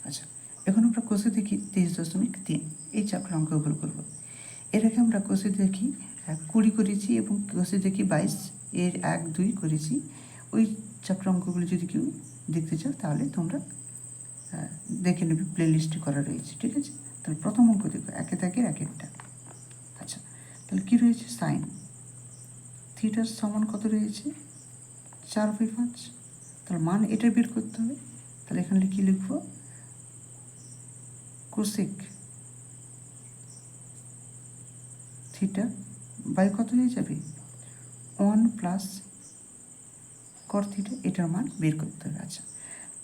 আচ্ছা, এখন আমরা কষে দেখি 23.3 এই চাপের অঙ্কগুলো করব। এর আগে আমরা কষে দেখি 20 করেছি এবং কষে দেখি 22 এর 1, 2 করেছি। ওই চাপের অঙ্কগুলো যদি কেউ দেখতে চাও তাহলে তোমরা দেখে নেবে, প্লে লিস্টে করা রয়েছে, ঠিক আছে। তাহলে প্রথম অঙ্ক দেখো, একে থাকে এক একটা। আচ্ছা, তাহলে কী রয়েছে, সাইন থিটার সমান কত রয়েছে, 4/5। তাহলে মান এটা বের করতে হবে। তাহলে এখানে কী লিখব, কোসেক থিটা বাই কত হয়ে যাবে, 1 প্লাস কট থিটা, এটার মান বের করতে হবে। আচ্ছা,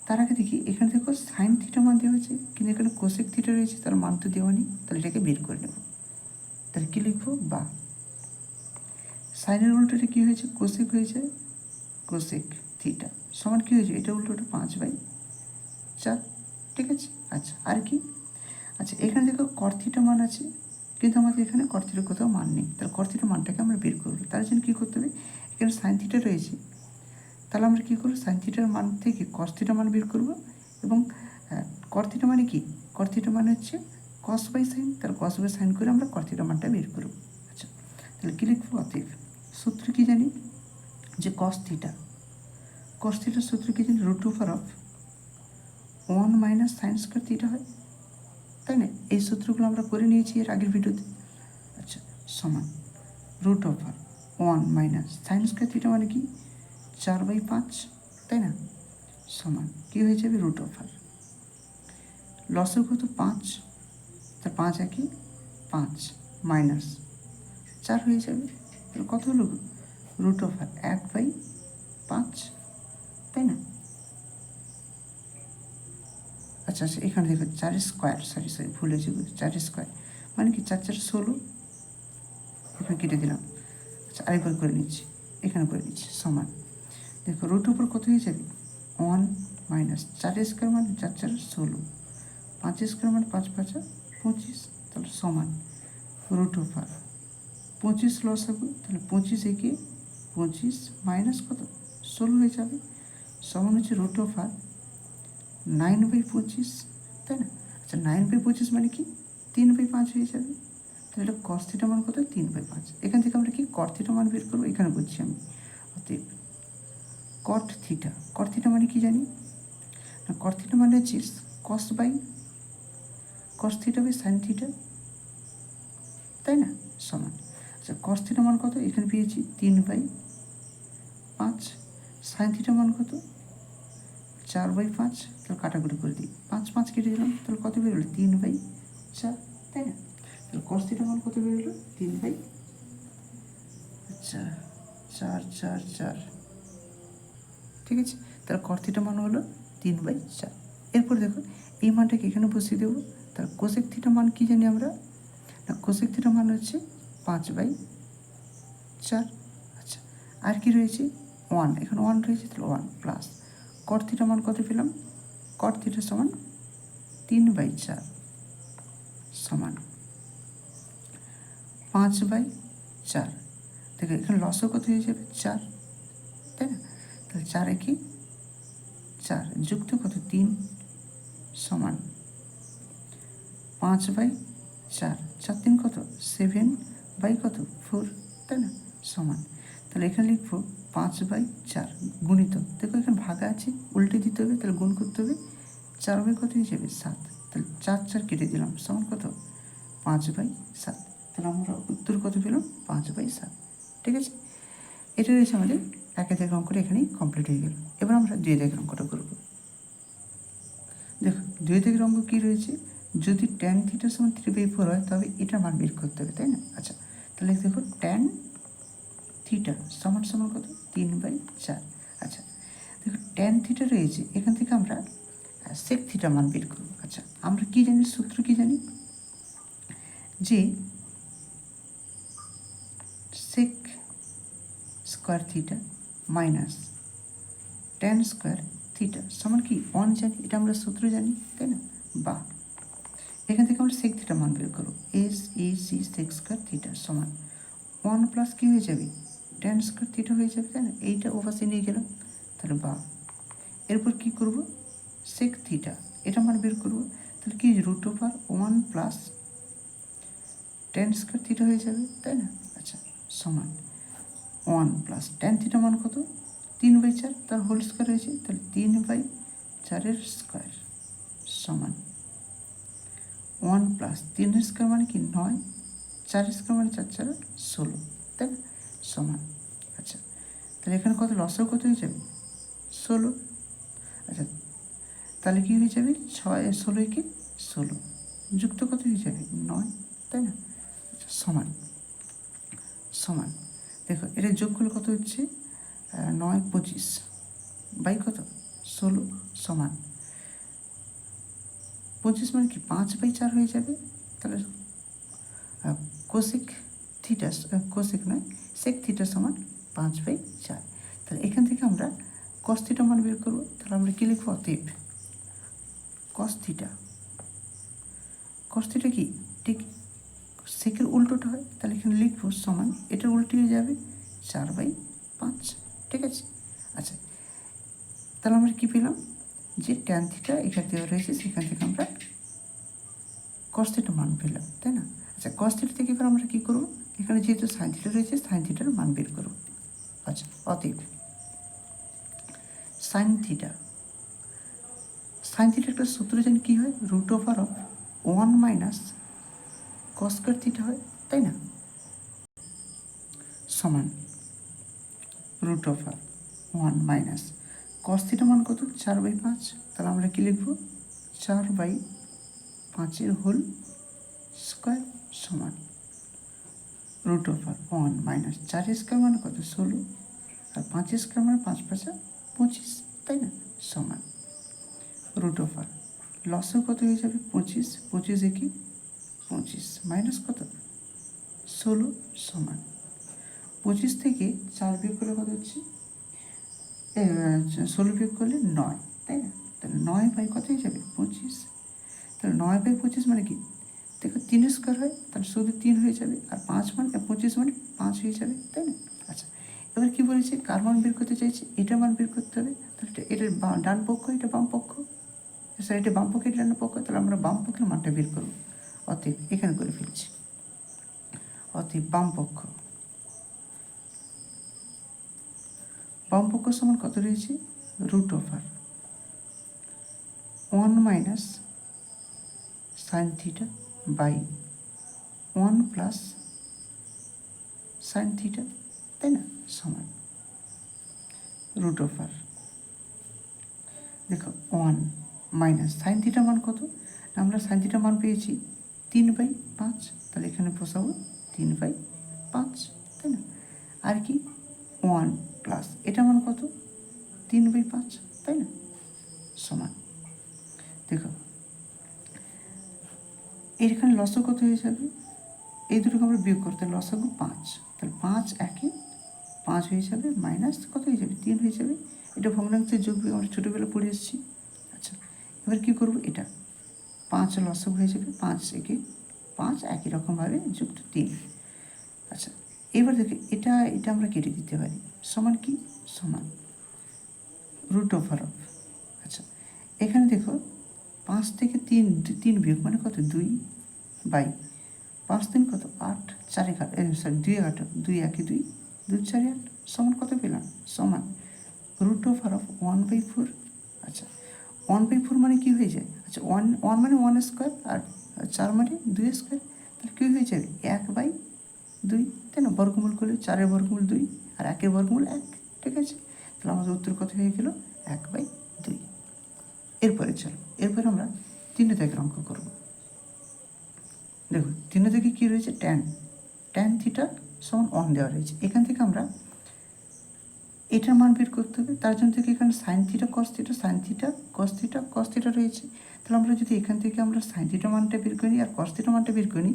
তার আগে দেখি এখানে দেখো সাইন থিটা মান দেওয়া হয়েছে, কিন্তু এখানে কোসেক থিটা রয়েছে, তার মান তো দেওয়া নেই। তাহলে এটাকে বের করে নেব। তাহলে কী লিখবো, বা সাইনের উল্টোটা কী হয়েছে, কোসেক হয়েছে, কোসেক থিটা সমান কী হয়েছে, এটা উল্টোটা 5/4, ঠিক আছে। আচ্ছা, আর কি, আচ্ছা এখানে দেখো কট থিটা মান আছে, কিন্তু আমাদের এখানে কট থিটার কোথাও মান নেই। তাহলে কট থিটার মানটাকে আমরা বের করবো। তার জন্য কী করতে হবে, এখানে সাইন থিটা রয়েছে, তাহলে আমরা কী করবো, সাইন থিটার মান থেকে কস থিটার মান বের করবো। এবং কট থিটা মানে কি, কট থিটা মানে হচ্ছে কস বাই সাইন, তাহলে কস বাই সাইন করে আমরা কট থিটার মানটা বের করবো। আচ্ছা, তাহলে কী লিখবো, অতএব সূত্র কী জানি, যে কস থিটার সূত্র কী জানি, √1 মাইনাস সাইন স্কোয়ার থিটা হয়, তাই না। এই সূত্রগুলো আমরা করে নিয়েছি এর আগের ভিডিওতে। আচ্ছা, সমান √1 মাইনাস সাইন স্কোয়ার থিটা মানে কি, 4/5, তাই না, সমান কী হয়ে যাবে, √, লসের কত 5, তা 5 একই 5 মাইনাস 4 হয়ে যাবে। তাহলে কত হলো, √1/5, তাই না। আচ্ছা, এখানে দেখো 4 স্কোয়ার, সরি ভুল হয়েছে, 4 স্কোয়ার মানে কি 4 4 16, এখানে কেটে দিলাম। আচ্ছা, আরেকবার করে নিচ্ছি, এখানে করে নিচ্ছি, সমান দেখো √, কত হয়ে যাবে, 1 মাইনাস 4 স্কোয়ার মানে 4 4 16, 5 স্কোয়ার মানে 5 5 25, তাহলে সমান √25 লস হবে, তাহলে 25 একে 25 মাইনাস কত 16 হয়ে যাবে, সমান হচ্ছে √9/25, তাই না। আচ্ছা, 9/25 মানে কি 3/5 হয়ে যাবে। তাহলে এটা কস থিটা মান কত, 3/5। এখান থেকে আমরা কি কট থিটা মান বের করবো, এখানে বলছি আমি। অতএব কট থিটা মানে কি জানি না, কট থিটা মানে হচ্ছে cos theta by sine theta, তাই না, সমান। আচ্ছা, কস থিটা মান কত, এখানে পেয়েছি 3/5, সাইন থিটা মান কত 4/5, তাহলে কাটাকুটি করে দিই, 5 5 কেটে দিলাম, তাহলে কত বেরোলো, 3/4, তাই না। তাহলে কস থিটা মান কত বেরোলো, 3/4, 4 4 4, ঠিক আছে। তাহলে কট থিটা মান হলো 3/4। এরপর দেখো এই মানটাকে এখানে বসিয়ে দেবো। তাহলে কোসেক থিটা মান কী জানি আমরা, না কোসেক থিটা মান হচ্ছে 5/4। আচ্ছা, আর কি রয়েছে, 1, এখানে 1 রয়েছে, তাহলে 1 প্লাস কট থিটা মান কত পেলাম, কট থিটা সমান 3/4 সমান 5/4। দেখো এখানে লসও কত হয়ে যাবে, 4, তাই না। তাহলে 4 একে 4 যুক্ত কত 3 সমান 5/4, 4 3 কত 7/4, তাই না, সমান। তাহলে এখানে লিখবো 5/4 গুণিত, দেখো এখানে ভাগা আছে, উল্টে দিতে হবে, তাহলে গুণ করতে হবে, 4 কত হয়ে যাবে 7, তাহলে 4 4 কেটে দিলাম, সমান কত 5/7। তাহলে আমরা উত্তর কত পেলাম, 5/7, ঠিক আছে। এটা রয়েছে আমাদের 1 দাগের অঙ্কটা এখানেই কমপ্লিট হয়ে গেল। এবার আমরা 2 দাগের অঙ্কটা করব। দেখো 2 দাগের অঙ্ক কী রয়েছে, যদি tan থিটা সমান 3/4 হয় তবে এটার মান বের করতে হবে, তাই না। আচ্ছা, তাহলে দেখো tan থিটা সমান সমান কত, 3/4। আচ্ছা, দেখো tan থিটা রয়েছে, এখান থেকে আমরা sec থিটা মান বের করব। আচ্ছা, আমরা কি জানি, সূত্র কি জানি, যে sec square theta minus tan square theta সমান কি 1 জানি, এটা আমরা সূত্র জানি, তাই না। বা এখান থেকে আমরা sec থিটা মান বের করবো, SEC sec স্কোয়ার থিটা সমান 1 প্লাস কী হয়ে যাবে, tan স্কোয়ার থিটা হয়ে যাবে, তাই না। এইটা ওপাশে নিয়ে গেলাম, তাহলে বা এরপর কী করব, sec থিটা এটা মান বের করবো, তাহলে কি root over 1 plus ten square theta হয়ে যাবে, তাই না? আচ্ছা, সমান 1 প্লাস টেন থিটা মান কত? 3/4, তার হোল স্কোয়ার হয়েছে, তাহলে 3/4 স্কোয়ার সমান 1 প্লাস 3 স্কোয়ার মানে কি 9, 4 স্কোয়ার মানে 4 4 16, তাই না? সমান, আচ্ছা তাহলে এখানে কত লসও কত হয়ে যাবে? 16। আচ্ছা তাহলে কী হয়ে যাবে? 16 কি 16 যুক্ত কত হয়ে যাবে? 9, তাই না? আচ্ছা সমান সমান, দেখো এটা যোগ করলে কত হচ্ছে? 9 25 বাই কত? 16 সমান 25 মানে কি 5/4 হয়ে যাবে। তাহলে কোসেক থিটা, কোসেক নয় সেক থিটা সমান 5/4। তাহলে এখান থেকে আমরা কস থিটা মান বের করবো। তাহলে আমরা কী লিখবো? অতএব কস থিটা, কস থিটা কি ঠিক সেকের উল্টোটা হয়, তাহলে এখানে লিখবো সমান এটা উল্টে হয়ে যাবে 4/5, ঠিক আছে? আচ্ছা তাহলে আমরা কী পেলাম? যে ট্যান থিটা এখান থেকে রয়েছে সেখান থেকে আমরা কস থিটা মান পেলাম, তাই না? আচ্ছা কস থিটা থেকে এবার আমরা কী করবো? এখানে যেহেতু সাইন থিটা রয়েছে সাইন থিটার মান বের করবো। আচ্ছা অতএব সাইন থিটা, সাইন থিটার একটা সূত্র জানি কী হয়? Root over of 1 minus cos square theta হয়, তাই না? সমান root over 1 minus cos theta মান কত? 4/5। তাহলে আমরা কী লিখব? 4/5 হোল স্কোয়ার সমান রুট ওভার 1 মাইনাস 4 স্কোয়ার মানে কত? 16, আর 5 স্কোয়ার মানে 5 5 25, তাই না? সমান রুট ওভার লসও কত হয়ে যাবে? 25, 25 একে 25 মাইনাস কত? 16 সমান 25 থেকে 4 বিয়োগ করলে কত হচ্ছে? 16 বিয়োগ করলে 9, তাই না? তাহলে 9 কত হয়ে যাবে? 25। তাহলে 9/25 মানে কি? দেখো 3 স্কোয়ার হয়, তাহলে শুধু 3 হয়ে যাবে, আর 5 মানে 25 মানে 5 হয়ে যাবে, তাই না? আচ্ছা এবার কী বলেছে? কার মান বের করতে চাইছে? এটা মান বের করতে হবে। তাহলে এটার ডান পক্ষ, এটা বাম পক্ষ, স্যার এটা বাম পক্ষ, এটা ডান পক্ষ, তাহলে আমরা বাম পক্ষের মানটা বের করবো। অতএব এখানে করে ফেলছি, অতএব বাম পক্ষ সমান কত রয়েছে? Root over 1 minus sine theta by 1 plus sine theta, তাই না? সমান রুট ওভার দেখো 1 মাইনাস সাইন থিটা মান কত? আমরা সাইন থিটা মান পেয়েছি 3/5, তাহলে এখানে বসাবো 3/5, তাই না? আর কি 1 প্লাস এটা মান কত? 3/5, তাই না? সমান দেখো এখানে লসও কত হয়ে যাবে? এই দুটোকে আমরা বিয়োগ করতে লসাগু 5, তাহলে 5 একে 5 হয়ে যাবে, মাইনাস কত হয়ে যাবে? 3 হয়ে যাবে। এটা ভগ্নাংশের যোগ বিয়োগ আমরা ছোটোবেলা পড়ে এসেছি। আচ্ছা এবার কী করবো? এটা 5 লসাগু হয়ে যাবে, 5 একে 5 একই রকমভাবে যুক্ত 3। আচ্ছা এবার দেখো এটা আমরা কেটে দিতে পারি, সমান কি? সমান রুট ওভার অফ, আচ্ছা এখানে দেখো 5 থেকে 3 বিয়োগ মানে কত? 2 বাই 5 3 কত? 8, 4 সরি 2 8, 2 1 2, 2 4 8 সমান কত পেলাম? সমান রুট ওভার অফ 1/4। আচ্ছা 1/4 মানে কী হয়ে যায়? আচ্ছা 1 মানে 1 স্কোয়ার, আর 4 মানে 2 স্কোয়ার, তাহলে কী হয়ে যাবে? 1/2, তাই না? বর্গমূল করলে 4-এর বর্গমূল 2 আর 1-এর বর্গমূল 1, ঠিক আছে? তাহলে আমাদের উত্তর কত হয়ে গেল? 1/2। এরপরে চলো, এরপরে আমরা 3 দাগের অঙ্ক করব। দেখো 3 দাগে কী রয়েছে? ট্যান থিটা সমান 1 দেওয়া রয়েছে। এখান থেকে আমরা এটার মান বের করতে হবে। তার জন্য থেকে এখানে sine theta cos theta, sine theta cos theta রয়েছে। তাহলে আমরা যদি এখান থেকে আমরা সাইন থিটা মানটা বের করি আর কস থিটা মানটা বের করি,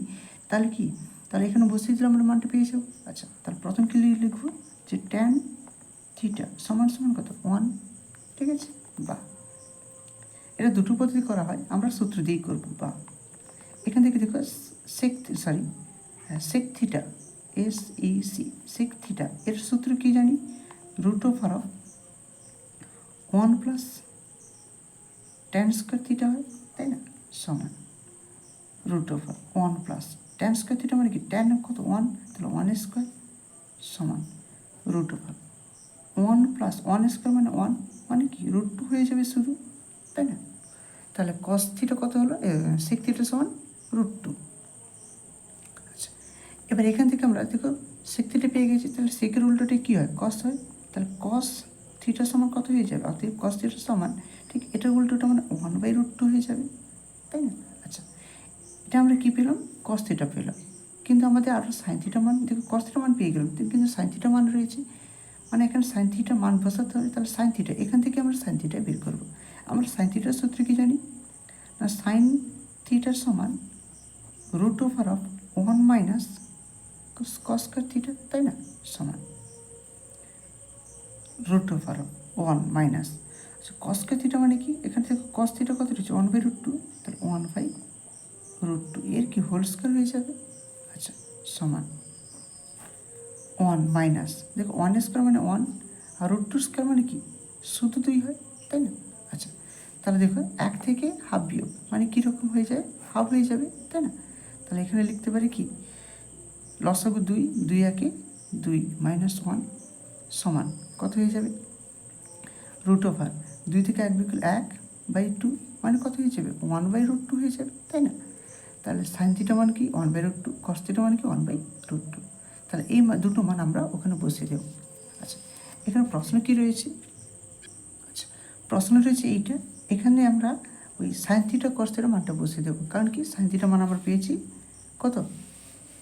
তাহলে কি? তাহলে এখানে বসিয়ে দিলে আমরা মানটা পেয়ে যাবো। আচ্ছা তাহলে প্রথম কি লিখবো? যে ট্যান থিটা সমান সমান কত? 1, ঠিক আছে? বা এটা দুটো পদ্ধতি করা হয়, আমরা সূত্র দিয়েই করবো। বা এখান থেকে দেখো sec theta SEC sec theta এর সূত্র কি জানি? Root over of 1 plus tan square theta হয়, তাই না, সমান root over 1 plus tan square theta মানে কি, ট্যান কত 1, তাহলে 1 স্কোয়ার সমান রুট ওভার 1 প্লাস 1 স্কোয়ার মানে 1 মানে কি রুট 2 হয়ে যাবে শুধু, তাই না। তাহলে কস থিটা কত হলো, সেক থিটা সমান রুট 2। আচ্ছা, এবার এখান থেকে আমরা দেখো সেক থিটা পেয়ে গেছি, তাহলে সেকের উল্টোটা কী হয়, কস হয়। তাহলে কস থিটা সমান কত হয়ে যাবে, অতএব কস থিটা সমান ঠিক এটার উল্টোটা মানে 1/√2 হয়ে যাবে, তাই না। আচ্ছা, এটা আমরা কী পেলাম, কস থিটা পেলাম, কিন্তু আমাদের আরও সাইন থিটা মান, দেখো কস থিটা মান পেয়ে গেলাম, কিন্তু সাইন থিটা মান রয়েছে, মানে এখানে সাইন থিটা মান বসাতে হবে। তাহলে সাইন থিটা, এখান থেকে আমরা সাইন থিটা বের করবো। আমরা সাইন থিটার সূত্র কি জানি না, সাইন থিটার সমান root over of 1 minus cos square theta, তাই না, সমান root over of 1 minus cos square theta মানে কি, এখান থেকে কস থিটা কত রয়েছে 1/√2, তাহলে 1/√2 এর কি হোল স্কয়ার হয়ে যাবে। আচ্ছা, সমান 1 মাইনাস, দেখো 1 স্কোয়ার মানে 1 আর √2 স্কোয়ার মানে কি শুধু 2 হয়, তাই না। আচ্ছা, তাহলে দেখো 1 থেকে হাফ বিয়োগ মানে কীরকম হয়ে যায়, হাফ হয়ে যাবে, তাই না। তাহলে এখানে লিখতে পারি কি, লসাগু 2, 2 একে 2 মাইনাস 1 সমান কত হয়ে যাবে, রুট ওভার 2 থেকে 1 বিয়োগ 1/2 মানে কত হয়ে যাবে 1/√2 হয়ে যাবে, তাই না। তাহলে সাইন থিটা মান কি 1/√2, কস থিটা মান কি 1/√2। তাহলে এই দুটো মান আমরা ওখানে বসিয়ে দেব। আচ্ছা, এখানে প্রশ্ন কি রয়েছে, আচ্ছা প্রশ্ন রয়েছে এইটা, এখানে আমরা ওই সাইন থিটা কস থিটা মানটা বসিয়ে দেবো, কারণ কি সাইন থিটা মান আমরা পেয়েছি কত,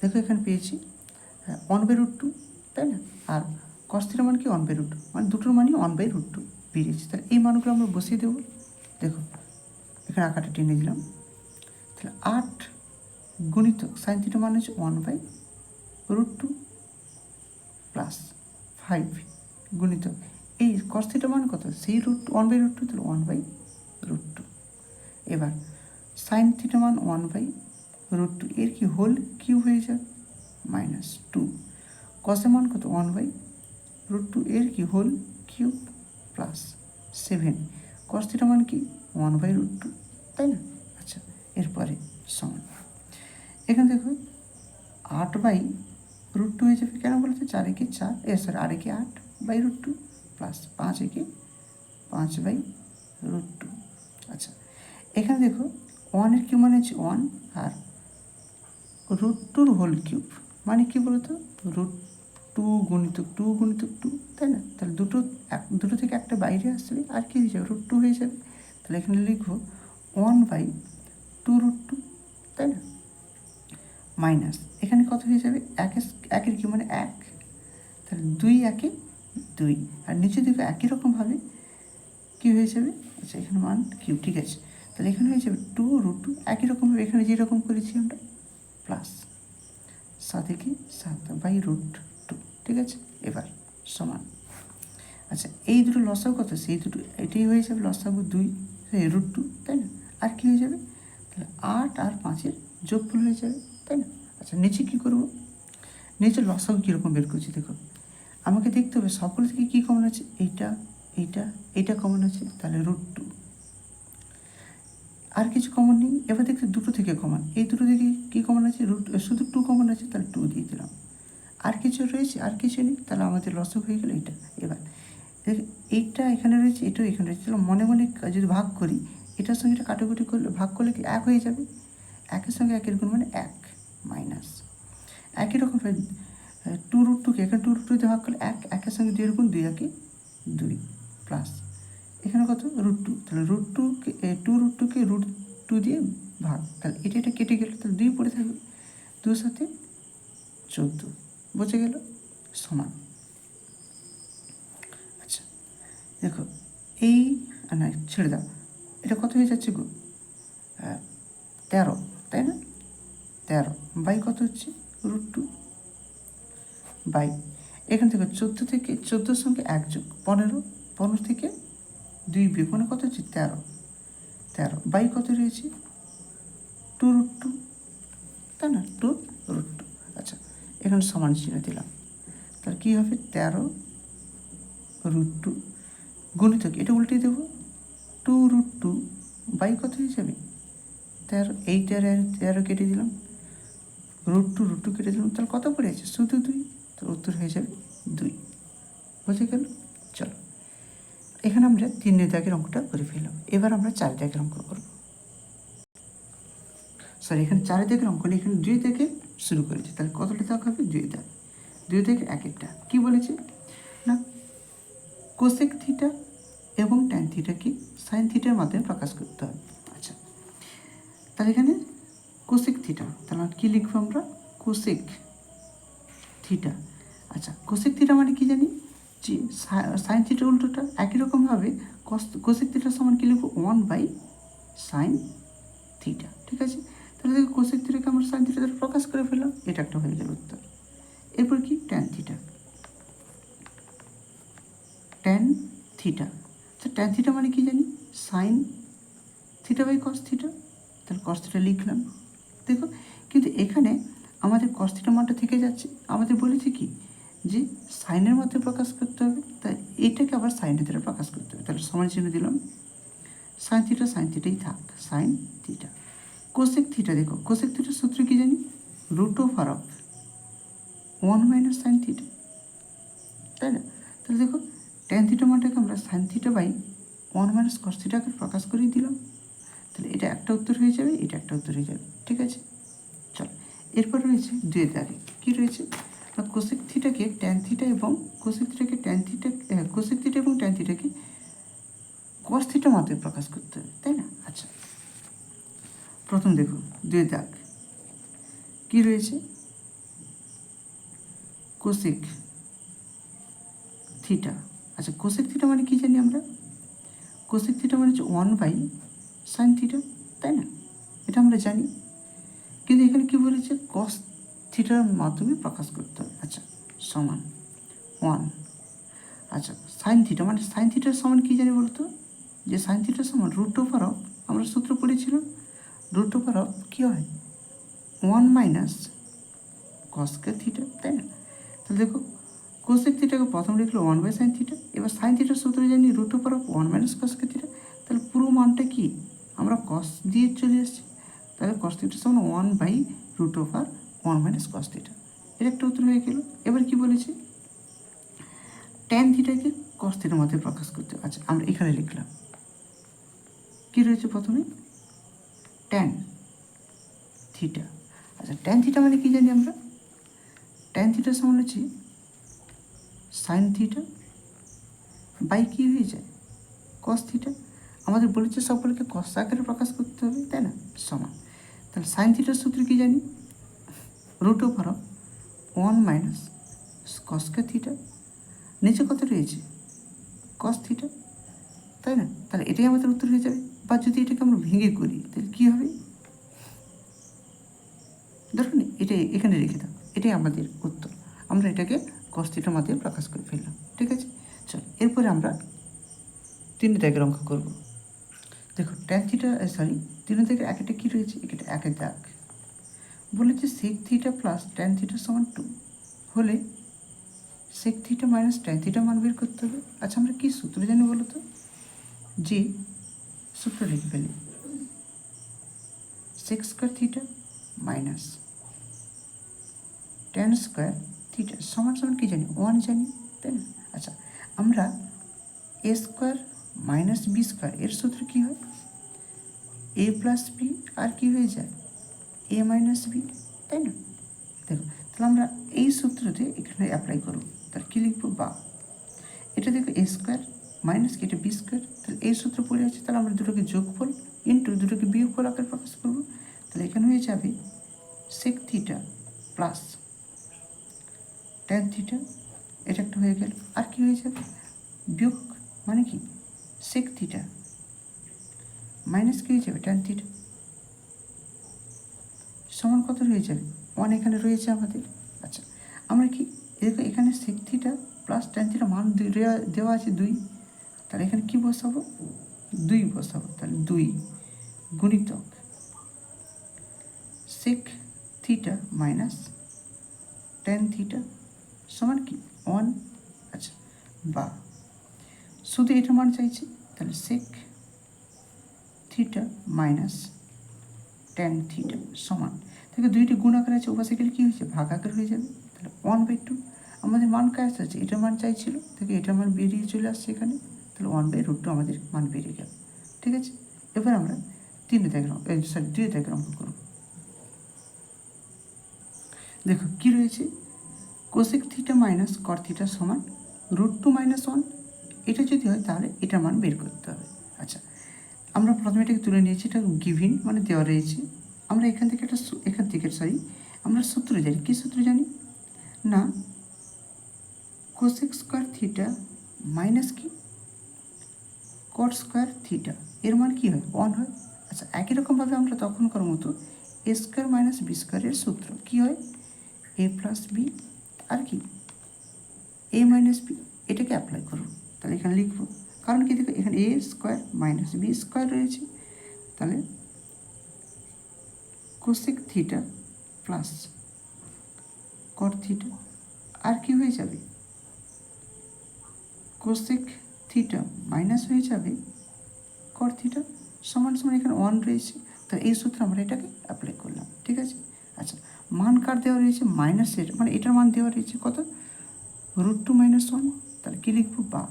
দেখো এখানে পেয়েছি 1/√2, তাই না, আর কস থিটা মান কি 1/√2, মানে দুটোর মানই 1/√2 বেরিয়েছে। তাহলে এই মানগুলো আমরা বসিয়ে দেবো। দেখো এখানে আঁকাটা টেনে দিলাম, তাহলে 8 গুণিতক সাইন থিটা মান হচ্ছে 1/√2 প্লাস 5 গুণিতক এই কস থিটা মান কত, সেই রুট 1/√2, তাহলে 1/√2। এবার সাইন থিটা মান 1/√2 এর কি হোল কিউব হয়ে যায় -2, কসের মান কত 1/√2 এর কি whole cube plus 7, cos theta মান কি 1/√2, তাই না। আচ্ছা, এরপরে সমান এখানে দেখো 8/√2 হয়ে যাবে, কেন বলতে 4 একে 4, 8 একে 8/√2 প্লাস 5 একে 5/√2। আচ্ছা, এখানে দেখো 1 কিউব মানে হচ্ছে 1 আর √2 হোল কিউব মানে কি বলতো, √2 গুণিতক 2 গুণিতক 2, তাই না। তাহলে দুটো থেকে একটা বাইরে আসবে আর কি হয়ে যাবে √2 হয়ে যাবে। তাহলে এখানে লিখবো 1/2√2, তাই না, মাইনাস এখানে কত হয়ে যাবে, একের কি মানে 1, তাহলে 2 একে 2, আর নিচে দিকে একই রকমভাবে কী হয়ে যাবে, আচ্ছা এখানে মান কিউ, ঠিক আছে। তাহলে এখানে হয়ে যাবে 2√2, একই রকমভাবে এখানে যেরকম করেছি আমরা প্লাস 7 একে 7/√2, ঠিক আছে। এবার সমান, আচ্ছা এই দুটো লসাগু কত, সেই দুটো এটাই হয়ে যাবে লসাগু 2/√2, তাই না। আর কী হয়ে যাবে, তাহলে 8 আর 5-এর যোগফল হয়ে যাবে, তাই না। আচ্ছা, নিচে কী করবো, নিচে লসাগু কীরকম বের করছি দেখো, আমাকে দেখতে হবে সকল থেকে কী কমন আছে, এইটা কমন আছে, তাহলে √2, আর কিছু কমন নেই। এবার দেখতে দুটো থেকে কমন, এই দুটো থেকে কী কমন আছে, শুধু 2 কমন আছে, তাহলে 2 দিয়ে দিলাম। আর কিছু রয়েছে, আর কিছু নেই, তাহলে আমাদের লসাগু হয়ে গেল এইটা। এবার এইটা এখানে রয়েছে, এটাও এখানে রয়েছে, তাহলে মনে মনে যদি ভাগ করি, এটার সঙ্গে এটা কাটাকুটি করলে ভাগ করলে কি 1 হয়ে যাবে, 1-এর সঙ্গে 1-এর গুণ মানে 1 মাইনাস একই রকম 2√2কে এখানে 2√2 দিয়ে ভাগ করলে 1, 1-এর সঙ্গে 2-এর গুণ 2 একে 2 প্লাস এখানে কত √2, তাহলে √2কে 2√2কে √2 দিয়ে ভাগ, তাহলে এটা কেটে গেল, তাহলে 2 পড়ে থাকবে, 2 সাথে 14 বোঝা গেল, সমান। আচ্ছা দেখো এই না ছেড়ে দাও, এটা কত হয়ে যাচ্ছে গো 13, তাই না, 13 বাই কত হচ্ছে √2 বাই এখান থেকে 14 থেকে 14-এর সঙ্গে 1 যোগ 15, 15 থেকে 2 বিয়োগ মানে কত হচ্ছে 13 বাই কত রয়েছে 2√2, তাই না, 2√2। আচ্ছা, এখানে সমান চিহ্ন দিলাম, তাহলে কী হবে 13√2 গুণিতক এটা উল্টে দেবো 2√2 বাই কত হয়ে যাবে 13, এই 13 কেটে দিলাম, √2 কেটে দিলাম, তাহলে কত পড়ে আছে শুধু 2, তো উত্তর হয়ে যাবে 2। বুঝে গেল? চলো এখানে আমরা 3 দাগের অঙ্কটা করে ফেললাম। এবার আমরা 4 দাগের অঙ্ক করব। সরি, এখানে 4 দাগের অঙ্ক নেই, এখানে 2 থেকে শুরু করেছি। তাহলে কতটা দাগ হবে? 2 দাগ। 2 থেকে একটা কী বলেছে না, কোসেক থিটা এবং ট্যান থিটাকে সাইন থিটার মাধ্যমে প্রকাশ করতে হবে। আচ্ছা, তাহলে এখানে কোসেক থিটা, তাহলে কী লিখবো আমরা? Cosec theta. আচ্ছা, কোসেক থিটা মানে কি জানি যে সাইন থিটা উল্টোটা। একই রকমভাবে কোসেক থিটার সমান কী লিখবো? 1/sin theta. ঠিক আছে, তাহলে দেখো কোসেক থিটাকে আমরা সাইন থিটা দ্বারা প্রকাশ করে ফেললাম, এটা একটা হয়ে যাবে উত্তর। এরপর কি? Tan theta. ট্যান থিটা, আচ্ছা ট্যান থিটা মানে কি জানি? Sine theta by cos theta. তাহলে কস থিটা লিখলাম। দেখো কিন্তু এখানে আমাদের কস থিটা মানটা থেকে যাচ্ছে। আমাদের বলেছে কি যে সাইনের মধ্যে প্রকাশ করতে হবে, তাই এটাকে আবার সাইনের দ্বারা প্রকাশ করতে হবে। তাহলে সমান চিহ্ন দিলাম, সাইন থিটাই থাক, সাইন থিটা। কোসেক থিটা, দেখো কোসেক থিটার সূত্র কি জানি? √1 - সাইন থিটা, তাই না? তাহলে দেখো ট্যান থিটা মানটাকে আমরা সাইন থিটা বাই 1 - কস থিটাকে প্রকাশ করেই দিলাম। তাহলে এটা একটা উত্তর হয়ে যাবে, এটা একটা উত্তর হয়ে যাবে। ঠিক আছে, চল এরপর রয়েছে 2 দাগে কী রয়েছে না, কোসেক থিটাকে ট্যান থিটা এবং কোসেক থিটাকে ট্যান থিটাকে কস থিটার মাধ্যমে প্রকাশ করতে হবে, তাই না? আচ্ছা, প্রথম দেখো 2 দাগ কী রয়েছে? Cosec theta. আচ্ছা, কোসেক থিটা মানে কি জানি আমরা? কোসেক থিটা মানে হচ্ছে 1/sin থিটা, তাই না? এটা আমরা জানি, কিন্তু এখানে কি বলেছে? কস থিটার মাধ্যমে প্রকাশ করতে হবে। আচ্ছা, সমান 1। আচ্ছা, সাইন থিটা মানে সাইন থিটার সমান কী জানি বলতো? যে সাইন থিটার সমান √, আমরা সূত্র পড়েছিলাম, √, কী হয়? 1 - কসকে থিটা, তাই না? তাহলে দেখো কোসেক থিটাকে প্রথম লিখলো 1/sin থিটা, এবার সাইন থিটার সূত্র জানি √1 - কসকে থিটা। তাহলে পুরো মানটা কি আমরা কস দিয়ে চলে এসেছি, তাহলে কস থিটার সমান 1/√1 - কস থিটা। এর একটা উত্তর হয়ে গেল। এবার কি বলেছে? ট্যান থিটাকে কস থিটার মধ্যে প্রকাশ করতে। আচ্ছা, আমরা এখানে লিখলাম কী রয়েছে প্রথমে? Tan theta. আচ্ছা, ট্যান থিটা মানে কি জানি আমরা? ট্যান থিটার সমান হচ্ছে সাইন থিটা বাই কী হয়ে যায়? Cos theta. আমাদের বলেছে সকলকে কস আকারে প্রকাশ করতে হবে, তাই না? সমান, তাহলে সাইন থিটার সূত্র কী জানি? √1 - কসকে থিটা, নিচে কত রয়েছে? কস থিটা, তাই না? তাহলে এটাই আমাদের উত্তর হয়ে যাবে। বা যদি এটাকে আমরা ভেঙে করি তাহলে কী হবে? ধরুন এটাই এখানে রেখে দাও, এটাই আমাদের উত্তর। আমরা এটাকে কস থিটার মাধ্যমে প্রকাশ করে ফেললাম। ঠিক আছে, চল এরপরে আমরা 3 দাগের অঙ্ক করব। দেখো ট্যান থিটা, সরি 3 দাগের একটা কী রয়েছে? এটা 1 দাগ বলেছে sec theta plus tan theta সমান 2 হলে sec theta minus tan theta মান বের করতে হবে। আচ্ছা, আমরা কী সূত্র জানি বলো তো? যে সূত্র লিখে ফেলি, sec square theta minus tan square theta সমান কী জানি? 1 জানি, তাই না? আচ্ছা, আমরা a square minus B square এর সূত্র কী হয়? a প্লাস বি আর কী হয়ে যায়? a মাইনাস বি, তাই না? দেখো তাহলে আমরা এই সূত্রতে এখানে অ্যাপ্লাই করব। তাহলে কী লিখবো? বা এটা দেখো a স্কোয়ার মাইনাস কি, এটা বি স্কোয়ার, তাহলে এই সূত্র পড়ে আছে, তাহলে আমরা দুটোকে যোগফল ইন্টু দুটোকে বিয়োগফল আকারে প্রকাশ করবো। তাহলে এখানে হয়ে যাবে sec theta plus tan theta, এটা একটা হয়ে গেল। আর কি হয়ে যাবে? বিয়োগ মানে কি? সেক থিটা মাইনাস কী হয়ে যাবে? ট্যান থিটা সমান কত হয়ে যাবে? 1 এখানে রয়েছে আমাদের। আচ্ছা, আমরা কি দেখো এখানে sec theta plus tan theta মান দেওয়া আছে 2, তাহলে এখানে কী বসাবো? 2 বসাবো। তাহলে 2 গুণিতক sec theta minus tan theta সমান কি? 1। আচ্ছা, বা শুধু এটা মান চাইছি, তাহলে sec theta minus tan theta সমান, দেখো দুইটি গুণ আকার আছে, ওপাশে গেলে কী হয়েছে ভাগ আকার হয়ে যাবে, তাহলে 1/2 আমাদের মান কাজ আছে, এটার মান চাইছিল, দেখো এটার মান বেরিয়ে চলে আসছে এখানে, তাহলে 1/√2 আমাদের মান বেরিয়ে গেল। ঠিক আছে, এবার আমরা 2 দাগের অঙ্ক করব। দেখো কি রয়েছে, কোসেক থিটা মাইনাস কট থিটা সমান √2 - 1, এটা যদি হয় তাহলে এটার মান বের করতে হবে। আচ্ছা, আমরা প্রথমে এটাকে তুলে নিয়েছি, এটা গিভিন মানে দেওয়া রয়েছে। আমরা এখান থেকে আমরা সূত্র জানি, কী সূত্র জানি না, কোসেক স্কোয়ার থিটা মাইনাস কি কট স্কোয়ার থিটা, এর মান কী হয় 1 হয়। আচ্ছা, একই রকমভাবে আমরা তখনকার মতো a স্কোয়ার মাইনাস বি স্কোয়ারের সূত্র কী হয়, a প্লাস বি আর কি a মাইনাস বি, এটাকে অ্যাপ্লাই করব। তাহলে এখানে লিখব, কারণ কি দেখো এখানে a square minus B square রয়েছে, তাহলে cosec theta plus cot theta আর কি হয়ে যাবে, কোসেক থিটা মাইনাস হয়ে যাবে কট থিটা সমান সমান এখানে 1 রয়েছে, তাহলে এই সূত্রে আমরা এটাকে অ্যাপ্লাই করলাম। ঠিক আছে, আচ্ছা মান কার দেওয়া রয়েছে মাইনাসের, মানে এটার মান দেওয়া রয়েছে কত √2 - 1, তাহলে কী লিখব, বা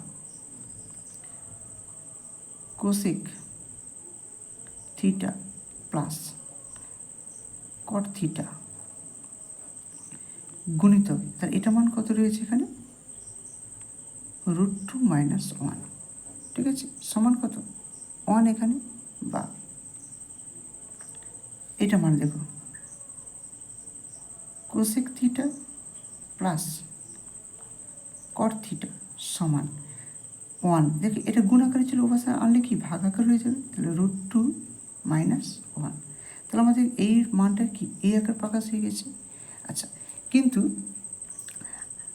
cosec theta plus cot theta গুণিতক, তাহলে এটা মান কত রয়েছে এখানে √2 - 1, ঠিক আছে সমান কত 1 এখানে, বা এটা মান দেখো cosec theta plus cot theta সমান 1, দেখি এটা গুণ আকারে ছিল, ওপাশে আনলে কি ভাগ আকার হয়ে যাবে, তাহলে √2 - 1, তাহলে আমাদের এই মানটা কি এই আকার প্রকাশ হয়ে গেছে। আচ্ছা, কিন্তু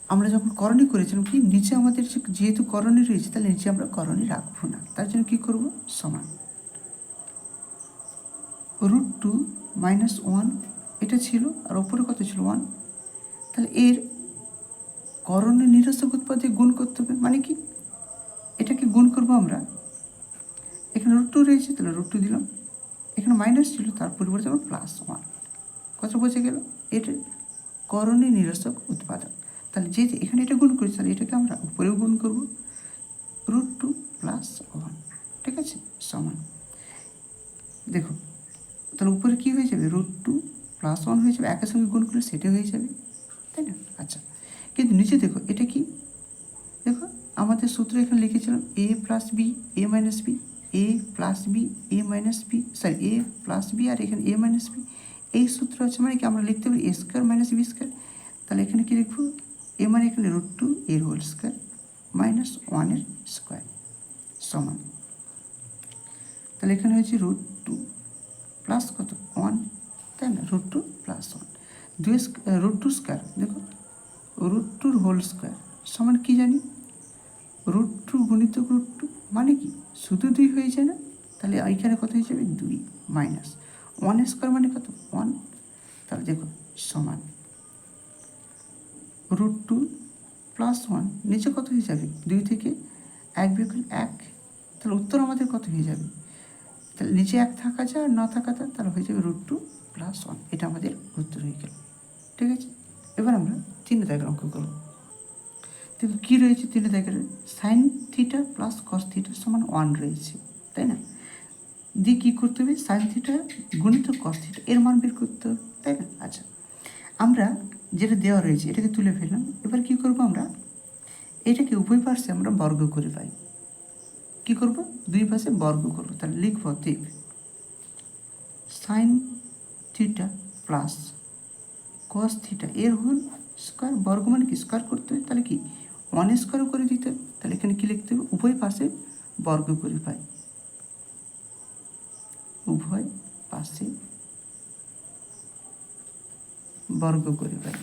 আমরা যখন করণী করেছিলাম কি নিচে আমাদের যেহেতু করণী রয়েছে, তাহলে নিচে আমরা করণী রাখবো না, তার জন্য কী করব, সমান √2 - 1 এটা ছিল, আর ওপরে কত ছিল 1, তাহলে এর করণীয় নিরসক উৎপাদে গুণ করতে হবে, মানে কি এটাকে গুণ করব আমরা, এখানে √2 রয়েছে তাহলে √2 দিলাম, এখানে মাইনাস ছিল তার পরিবর্তে আমরা +1, কত বোঝা গেল, এটা করণীয় নিরসক উৎপাদক। তাহলে যেহেতু এখানে এটা গুণ করেছি, তাহলে এটাকে আমরা উপরেও গুণ করব √2 + 1, ঠিক আছে সমান, দেখো তাহলে উপরে কী হয়ে যাবে √2 + 1 হয়ে যাবে, একের সঙ্গে গুণ করলে সেটা হয়ে যাবে, তাই না। আচ্ছা, কিন্তু নিচে দেখো এটা কি, দেখো আমাদের সূত্র এখানে লিখেছিলাম a plus B a minus B, a plus B a minus B, sorry a plus B আর এখানে a মাইনাস বি, এই সূত্র আছে, মানে কি আমরা লিখতে পারি a square minus B square, তাহলে এখানে কি লিখবো a মানে এখানে √2 এর হোল স্কোয়ার মাইনাস 1 এর স্কোয়ার সমান, তাহলে এখানে হয়েছে √2 প্লাস কত 1, তাই না √2 + 1, √2 স্কোয়ার, দেখো √2 হোল স্কোয়ার সমান কি জানি √2 গুণিতক √2, মানে কি শুধু 2 হয়ে যায় না, তাহলে এইখানে কত হয়ে যাবে 2 মাইনাস 1 স্কোয়ার মানে কত 1, তাহলে দেখো সমান √2 + 1, নিচে কত হয়ে যাবে 2 থেকে 1 বিয়োগ 1, তাহলে উত্তর আমাদের কত হয়ে যাবে, তাহলে নিচে 1 থাকা যায় আর না থাকা যায়, তাহলে হয়ে যাবে √2 + 1, এটা আমাদের উত্তর হয়ে গেল। ঠিক আছে, এবার আমরা 3 দাগের অঙ্ক করব। দেখো কী রয়েছে 3 দাগের, sine theta plus cos theta সমান 1 রয়েছে, তাই না, দিয়ে কী করতে হবে সাইন থিটা গুণিত কস থিটা এর মান বের করতে হবে, তাই না। আচ্ছা, আমরা যেটা দেওয়া রয়েছে এটাকে তুলে ফেললাম, এবার কী করব আমরা এটাকে উভয় পাশে আমরা বর্গ করে পাই, কী করব দুই পাশে বর্গ করব, তাহলে লিখব দেখ sine theta plus cos theta এর হোল স্কোয়ার, বর্গ মানে কি স্কোয়ার করতে হবে, তাহলে কি 1 স্কোয়ারও করে দিতে হবে, তাহলে এখানে কী লিখতে হবে উভয় পাশে বর্গ করে পাই, উভয় পাশে বর্গ করে পাই,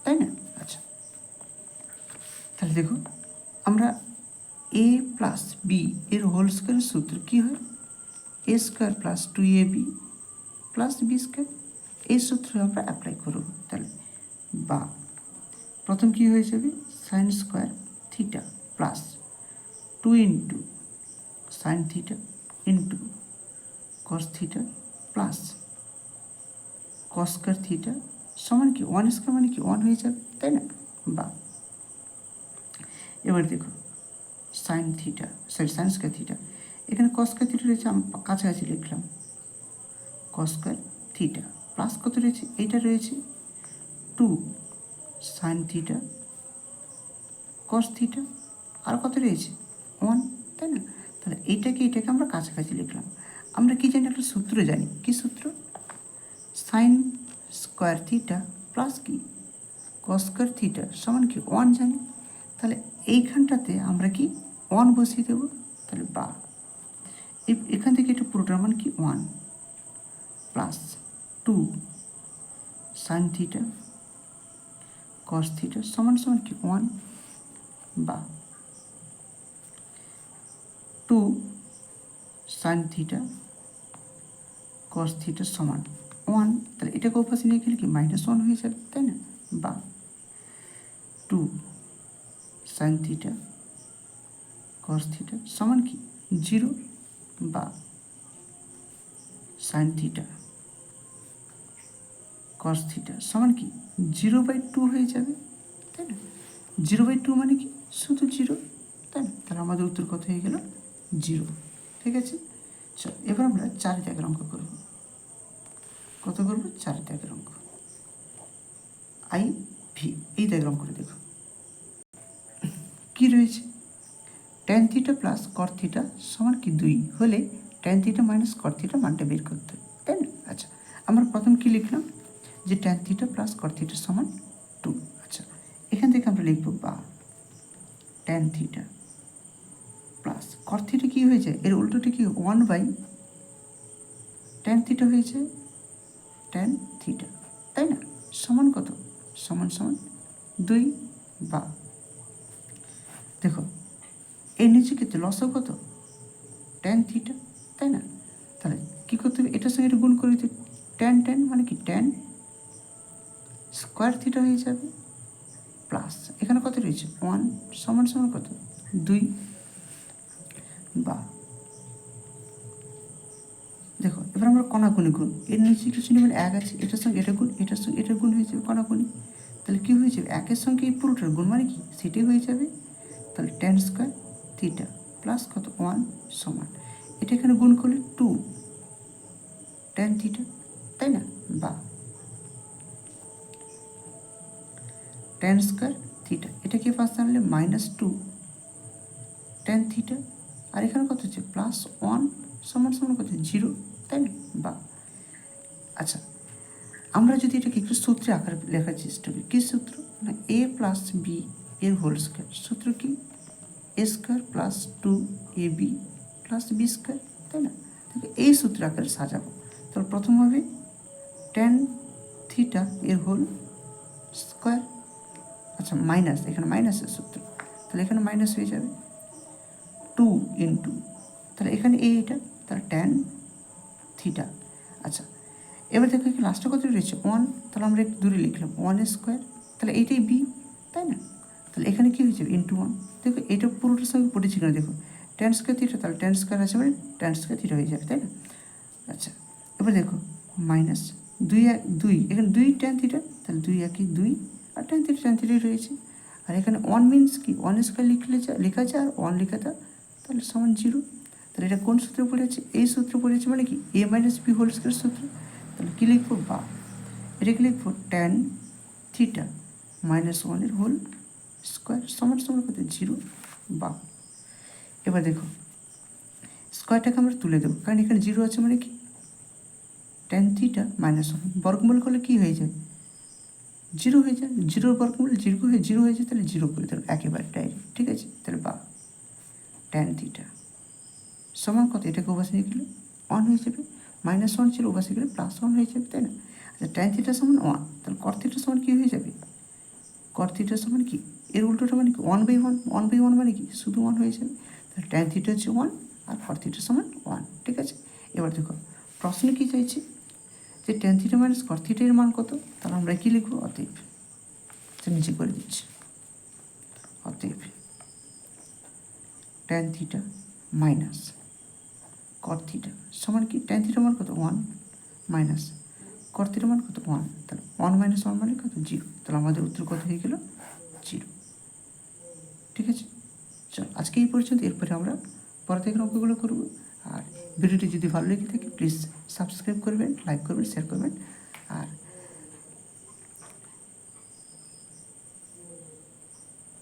তাই না। আচ্ছা, তাহলে দেখো আমরা a প্লাস বি এর হোল স্কোয়ারের সূত্র কী হয় a square plus 2ab plus b square, এই সূত্র আমরা অ্যাপ্লাই করব, তাহলে বা প্রথম কী হয়ে যাবে sine square theta plus 2 into sine theta into cos theta plus cos square theta সমান কি 1 স্কয়ার মানে কি 1 হয়ে যাবে, তাই না? বা এবার দেখো sine theta sine square theta, এখানে কস স্কয়ার থিটা রয়েছে, আমি কাছাকাছি লিখলাম কস স্কয়ার থিটা প্লাস কত রয়েছে, এইটা রয়েছে 2 সাইন থিটা কস থিটা, আর কত রয়েছে 1, তাই না? তাহলে এটাকে আমরা কাছাকাছি লিখলাম। আমরা কি জানি, একটা সূত্র জানি, কি সূত্র? সাইন স্কয়ার থিটা প্লাস কি কস স্কয়ার থিটা সমান কি 1 জানি। তাহলে এইখানটাতে আমরা কি 1 বসিয়ে দেবো, তাহলে বা এখান থেকে এটা পুরোটার মান কি 1 plus 2 sine theta cos theta সমান সমান কি 1 বা 2 সাইন থিটা কস থিটা সমান 1। তাহলে এটাকে ওপাশে নিয়ে গেলে কি -1 হয়ে যাবে, তাই না? বা 2 সাইন থিটা কস থিটা সমান কি 0 বা সাইন থিটা কস থিটা সমান কি 0/2 হয়ে যাবে, তাই না? 0/2 মানে কি শুধু 0, তাই না? তাহলে আমাদের উত্তর কত হয়ে গেল 0। ঠিক আছে, চল এবার আমরা 4 দাগের অঙ্ক করব। কত করব? 4 দাগের অঙ্ক। IV এই দাগের অঙ্কটা দেখো কি রয়েছে, tan theta plus cot theta সমান কি 2 হলে ট্যান থিটা মাইনাস কট থিটা মানটা বের করতে হবে, তাই না? আচ্ছা, আমরা প্রথম কি লিখলাম, যে tan theta plus cot theta সমান 2। আচ্ছা, এখান থেকে আমরা লিখব বা tan theta plus cot theta কী হয়ে যায়, এর উল্টোটা কি 1/ট্যান থিটা হয়ে যায়, ট্যান থিটা, তাই না? সমান কত, সমান 2 বা দেখো এর নিচে কিন্তু লসও কত, ট্যান থিটা, তাই না? তাহলে কী করতে হবে, এটার সঙ্গে এটা গুণ করে দিতে, ট্যান মানে কি ট্যান স্কোয়ার থিটা হয়ে যাবে প্লাস এখানে কত রয়েছে 1 সমান কত 2 বা দেখো এবার আমরা কণাগুণি গুণ, এর নিচে কিছু নেবেন 1 আছে, এটার সঙ্গে এটা গুণ, এটার সঙ্গে এটা গুণ হয়ে যাবে কণাগুণি। তাহলে কী হয়ে যাবে, 1-এর সঙ্গে এই পুরোটার গুণ মানে কি সেটাই হয়ে যাবে। তাহলে ট্যান স্কোয়ার থিটা প্লাস কত 1 সমান এটা এখানে গুণ করলে 2 ট্যান থিটা, তাই না? বা ট্যান স্কোয়ার থিটা, এটাকে পাশে আনলে -2 ট্যান থিটা, আর এখানে কত হচ্ছে +1 সমান কত 0, তাই না? বা আচ্ছা, আমরা যদি এটাকে একটু সূত্রে আকারে লেখার চেষ্টা করি, কী সূত্র না a + b এর হোল স্কোয়ার, সূত্র কি a² + 2ab + b², তাই না? তাহলে এই সূত্র আকারে সাজাবো। তাহলে প্রথম হবে ট্যান থিটা এর হোল স্কোয়ার, আচ্ছা মাইনাস, এখানে মাইনাসের সূত্র, তাহলে এখানে মাইনাস হয়ে যাবে 2 ইন্টু, তাহলে এখানে এটা, তাহলে ট্যান থিটা। আচ্ছা, এবার দেখো এখানে লাস্টে কত রয়েছে 1, তাহলে আমরা একটু দূরে লিখলাম 1², তাহলে এইটাই b, তাই না? তাহলে এখানে কী হয়েছে ইন্টু 1, দেখো এটা পুরোটার সঙ্গে পড়েছিল না, দেখো ট্যান স্কোয়ার থিটা, তাহলে ট্যান স্কোয়ার আছে মানে ট্যান স্কোয়ার থিটা হয়ে যাবে, তাই না? আচ্ছা, এবার দেখো -2 এখানে 2 ট্যান থিটা, তাহলে 2 × 2 আর ট্যান থিটাই রয়েছে। আর এখানে 1 মিনস কি 1² লেখা আছে আর 1 লেখা তাহলে সমান 0। তাহলে এটা কোন সূত্রে পড়েছে, এই সূত্রে পড়েছে মানে কি a - b হোল স্কোয়ার সূত্র। তাহলে কী লিখবো, বা এটাকে লিখবো ট্যান থিটা -1 এর হোল স্কোয়ার সমান কত 0 বা এবার দেখো স্কোয়ারটাকে আমরা তুলে দেবো, কারণ এখানে 0 আছে মানে কি ট্যান থিটা -1 বর্গমূল করলে কী হয়ে যায় 0 হয়ে যায়, 0 বর্গমূল 0 হয়ে যায়, তাহলে 0 করে দেবো একেবারে ডাইরেক্ট, ঠিক আছে? তাহলে বা ট্যান থিটা সমান কত, এটাকে ওপাশে নিয়ে গেলে 1 হয়ে যাবে, -1 ছিল ওপাশে গেলে +1 হয়ে যাবে, তাই না? আচ্ছা, ট্যান থিটা সমান 1, তাহলে কট থিটা সমান কী হয়ে যাবে, কট থিটা সমান কি এর উল্টোটা মানে কি 1/1, 1/1 মানে কি শুধু 1 হয়ে যাবে। তাহলে ট্যান থিটা হচ্ছে 1 আর কট থিটা সমান 1, ঠিক আছে? এবার দেখো প্রশ্ন কী চাইছে, যে ট্যান থিটা মাইনাস কট থিটা এর মান কত, তাহলে আমরা কী লিখবো, অতএব নিচে করে দিচ্ছি, অতএব ট্যান থিটা মাইনাস কট থিটা সমান কি ট্যান থিটা মান কত 1 মাইনাস কট থিটা মান কত 1, তাহলে 1 মাইনাস 1 মানে কত 0, তাহলে আমাদের উত্তর কত হয়ে গেল 0। ঠিক আছে, চল আজকে এই পর্যন্ত, এরপরে আমরা পরে থেকে অঙ্কগুলো করবো। আর ভিডিওটি যদি ভালো লেগে থাকে প্লিজ সাবস্ক্রাইব করবেন, লাইক করবেন, শেয়ার করবেন। আর